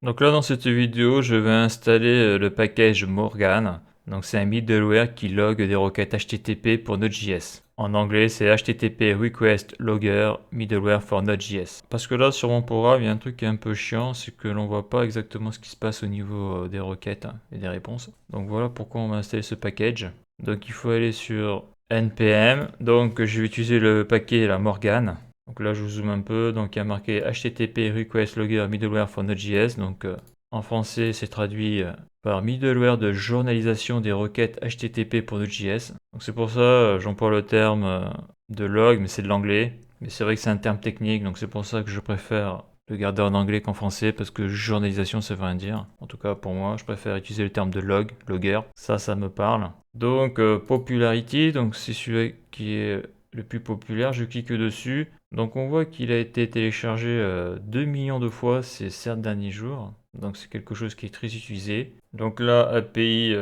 Donc là, dans cette vidéo, je vais installer le package Morgan. Donc c'est un middleware qui log des requêtes HTTP pour Node.js. En anglais, c'est HTTP Request Logger Middleware for Node.js. Parce que là, sur mon programme, il y a un truc qui est un peu chiant, c'est que l'on voit pas exactement ce qui se passe au niveau des requêtes et des réponses. Donc voilà pourquoi on va installer ce package. Donc il faut aller sur npm. Donc je vais utiliser le paquet la Morgan. Donc là, je vous zoome un peu. Donc il y a marqué HTTP Request Logger Middleware for Node.js. Donc en français, c'est traduit par middleware de journalisation des requêtes HTTP pour Node.js. Donc c'est pour ça j'emploie le terme de log, mais c'est de l'anglais. Mais c'est vrai que c'est un terme technique, donc c'est pour ça que je préfère le garder en anglais qu'en français, parce que journalisation, ça veut rien dire. En tout cas, pour moi, je préfère utiliser le terme de log, logger. Ça me parle. Donc, popularity, donc c'est celui qui est le plus populaire. Je clique dessus. Donc, on voit qu'il a été téléchargé 2 millions de fois ces 7 derniers jours. Donc, c'est quelque chose qui est très utilisé. Donc là, API,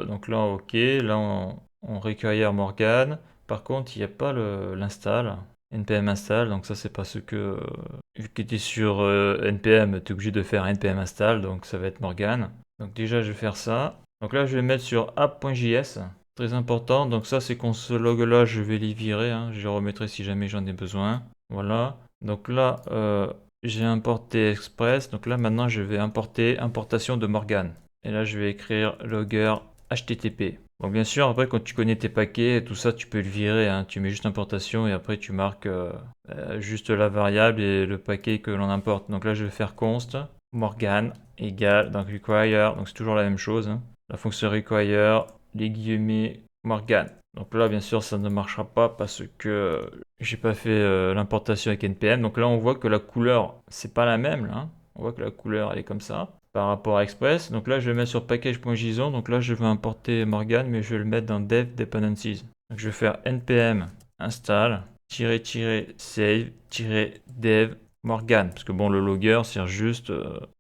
donc là, OK. Là, on require Morgan. Par contre, il n'y a pas l'install. npm install, donc ça c'est parce que vu que tu es sur npm, tu es obligé de faire npm install, donc ça va être Morgan. Donc déjà je vais faire ça. Donc là je vais mettre sur app.js, très important. Donc ça c'est qu'on ce log là, je vais les virer, hein. Je les remettrai si jamais j'en ai besoin. Voilà. Donc là j'ai importé Express. Donc là maintenant je vais importer importation de Morgan. Et là je vais écrire logger HTTP. Donc bien sûr, après quand tu connais tes paquets, tout ça tu peux le virer, hein. Tu mets juste importation et après tu marques juste la variable et le paquet que l'on importe. Donc là je vais faire const Morgan égale donc require, donc c'est toujours la même chose, hein. La fonction require, les guillemets Morgan. Donc là bien sûr ça ne marchera pas parce que j'ai pas fait l'importation avec npm. Donc là on voit que la couleur c'est pas la même là, hein. On voit que la couleur elle est comme ça par rapport à Express. Donc là, je vais mettre sur package.json. Donc là, je vais importer Morgan, mais je vais le mettre dans dev dependencies. Donc je vais faire npm install save dev Morgan. Parce que bon, le logger sert juste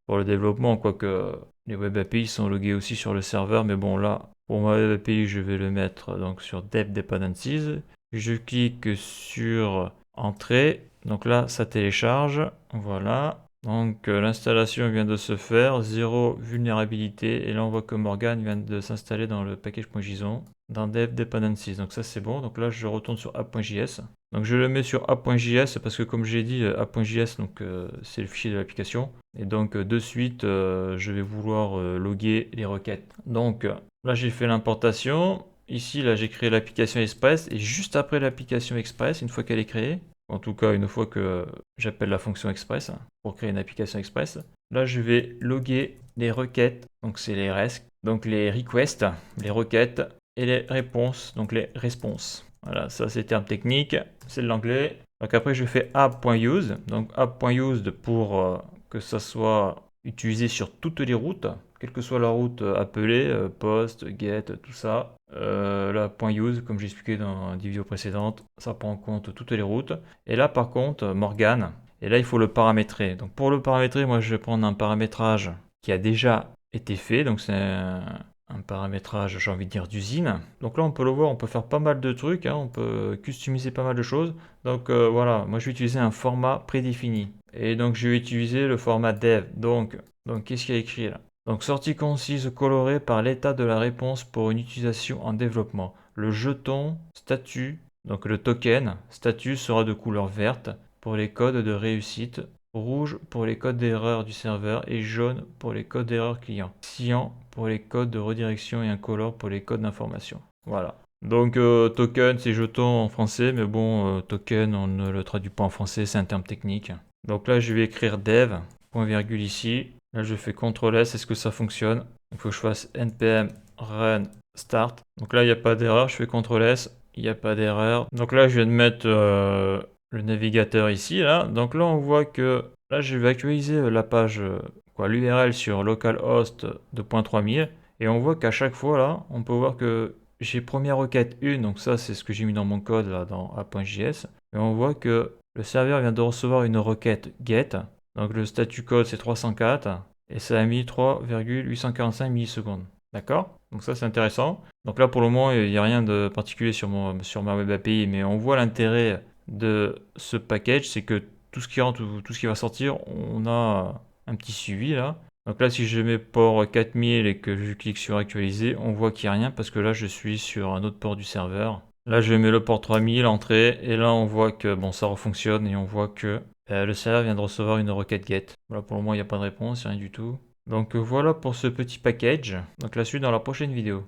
pour le développement, quoique les web API sont logués aussi sur le serveur. Mais bon, là, pour ma web API, je vais le mettre donc sur dev dependencies. Je clique sur entrée. Donc là, ça télécharge. Voilà. Donc l'installation vient de se faire, zéro vulnérabilité, et là on voit que Morgan vient de s'installer dans le package.json, dans dev dependencies, donc ça c'est bon. Donc là je retourne sur app.js, donc je le mets sur app.js parce que comme j'ai dit app.js donc c'est le fichier de l'application, et donc de suite je vais vouloir loguer les requêtes. Donc là j'ai fait l'importation, ici là j'ai créé l'application Express, et juste après l'application Express, une fois qu'elle est créée, en tout cas une fois que j'appelle la fonction express pour créer une application express. Là, je vais loguer les requêtes, donc c'est les REST, donc les requests, les requêtes, et les réponses, donc les responses. Voilà, ça c'est le terme technique, c'est de l'anglais. Donc après, je fais app.use, donc app.use pour que ça soit utilisé sur toutes les routes, quelle que soit la route appelée, post, get, tout ça. Là, .use, comme j'ai expliqué dans des vidéos précédentes, ça prend en compte toutes les routes. Et là, par contre, Morgan, et là, il faut le paramétrer. Donc, pour le paramétrer, moi, je vais prendre un paramétrage qui a déjà été fait. Donc, c'est un paramétrage, j'ai envie de dire, d'usine. Donc là, on peut le voir, on peut faire pas mal de trucs, hein, on peut customiser pas mal de choses. Donc, voilà, moi, je vais utiliser un format prédéfini. Et donc, je vais utiliser le format dev. Donc qu'est-ce qu'il y a écrit là? Donc, sortie concise colorée par l'état de la réponse pour une utilisation en développement. Le jeton statut, donc le token statut sera de couleur verte pour les codes de réussite, rouge pour les codes d'erreur du serveur et jaune pour les codes d'erreur client, cyan pour les codes de redirection et incolore pour les codes d'information. Voilà. Donc token c'est jeton en français, mais bon token on ne le traduit pas en français, c'est un terme technique. Donc là je vais écrire dev, point virgule ici. Là je fais CTRL S, est-ce que ça fonctionne? Il faut que je fasse npm run start. Donc là il n'y a pas d'erreur, je fais CTRL S, il n'y a pas d'erreur. Donc là je viens de mettre le navigateur ici, là. Donc là on voit que là je vais actualiser la page, l'URL sur localhost 2.3000. Et on voit qu'à chaque fois là, on peut voir que j'ai première requête 1, donc ça c'est ce que j'ai mis dans mon code là dans app.js. Et on voit que le serveur vient de recevoir une requête get. Donc le statut code c'est 304 et ça a mis 3,845 millisecondes. D'accord? Donc ça c'est intéressant. Donc là pour le moment il n'y a rien de particulier sur ma web API, mais on voit l'intérêt de ce package, c'est que tout ce qui rentre ou tout ce qui va sortir, on a un petit suivi là. Donc là, si je mets port 4000 et que je clique sur actualiser, on voit qu'il n'y a rien parce que là, je suis sur un autre port du serveur. Là, je mets le port 3000, entrée, et là, on voit que bon, ça refonctionne et on voit que le serveur vient de recevoir une requête GET. Voilà, pour le moment, il n'y a pas de réponse, rien du tout. Donc voilà pour ce petit package. Donc la suite dans la prochaine vidéo.